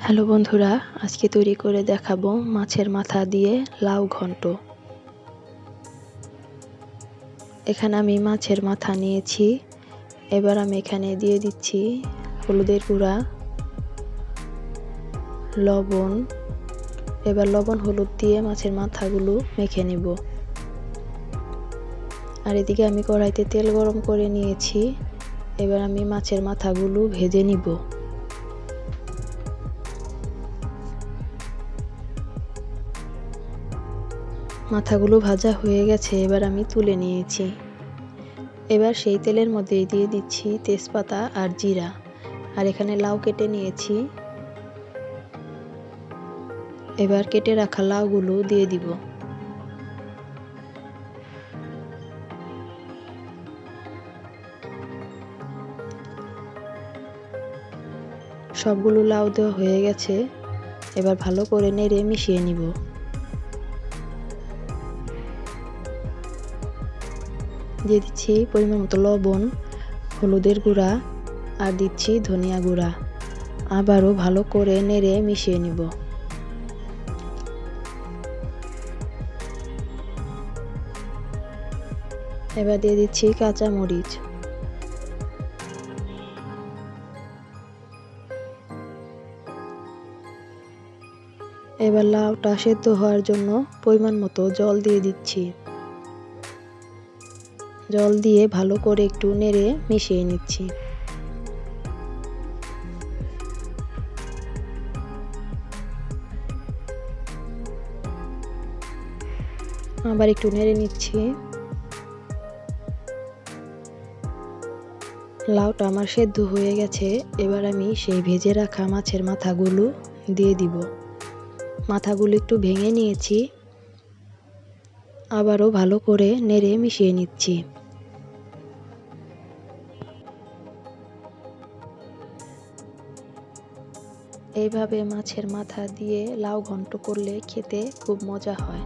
Hello বন্ধুরা, আজকে তৈরি করে দেখাবো মাছের মাথা দিয়ে লাউ ঘন্ট। এখানে আমি মাছের মাথা নিয়েছি। এবার আমি এখানে দিয়ে দিচ্ছি হলুদের গুঁড়া, লবণ। এবার লবণ হলুদ দিয়ে মাছের মাথাগুলো মেখে নিব। আর এদিকে আমি কড়াইতে তেল গরম করে নিয়েছি। এবার আমি মাছের মাথাগুলো ভেজে নিব। মাথাগুলো ভাজা হয়ে গেছে, এবার আমি তুলে নিয়েছি। এবার সেই তেলের মধ্যে দিয়ে দিচ্ছি তেজপাতা আর জিরা। আর এখানে লাউ কেটে নিয়েছি। এবার কেটে রাখা লাউগুলো দিয়ে দিব। সবগুলো লাউ দেওয়া হয়ে গেছে। এবার ভালো করে নেড়ে মিশিয়ে নিব। দিয়ে দিচ্ছি পরিমাণ মতো লবণ, হলুদের গুঁড়া আর দিচ্ছি ধনিয়া গুঁড়া। আবারও ভালো করে নেড়ে মিশিয়ে নিব। এবার দিয়ে দিচ্ছি কাঁচা মরিচ। এবার লাউটা সেদ্ধ হওয়ার জন্য পরিমাণ মতো জল দিয়ে দিচ্ছি। জল দিয়ে ভালো করে একটু নেড়ে মিশিয়ে নিচ্ছি। আবার একটু নেড়ে নিচ্ছি। লাউটা আমার সেদ্ধ হয়ে গেছে। এবার আমি সেই ভেজে রাখা মাছের মাথাগুলো দিয়ে দিব। মাথাগুলো একটু ভেঙে নিয়েছি। আবারও ভালো করে নেড়ে মিশিয়ে নিচ্ছি। এইভাবে মাছের মাথা দিয়ে লাউ ঘন্ট করলে খেতে খুব মজা হয়।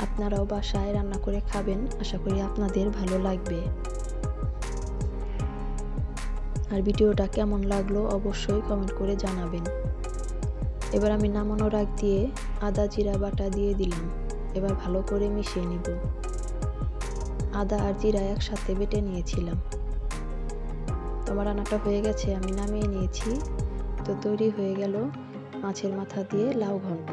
আপনারাও বাসায় রান্না করে খাবেন, আশা করি আপনাদের ভালো লাগবে। আর ভিডিওটা কেমন লাগলো অবশ্যই কমেন্ট করে জানাবেন। এবার আমি নামানোর আগ দিয়ে আদা জিরা বাটা দিয়ে দিলাম। এবার ভালো করে মিশিয়ে নিব। আদা আর জিরা একসাথে বেটে নিয়েছিলাম। আমার রান্নাটা হয়ে গেছে, আমি নামিয়ে নিয়েছি। তো তৈরি হয়ে গেল মাছের মাথা দিয়ে লাউ ঘন্ট।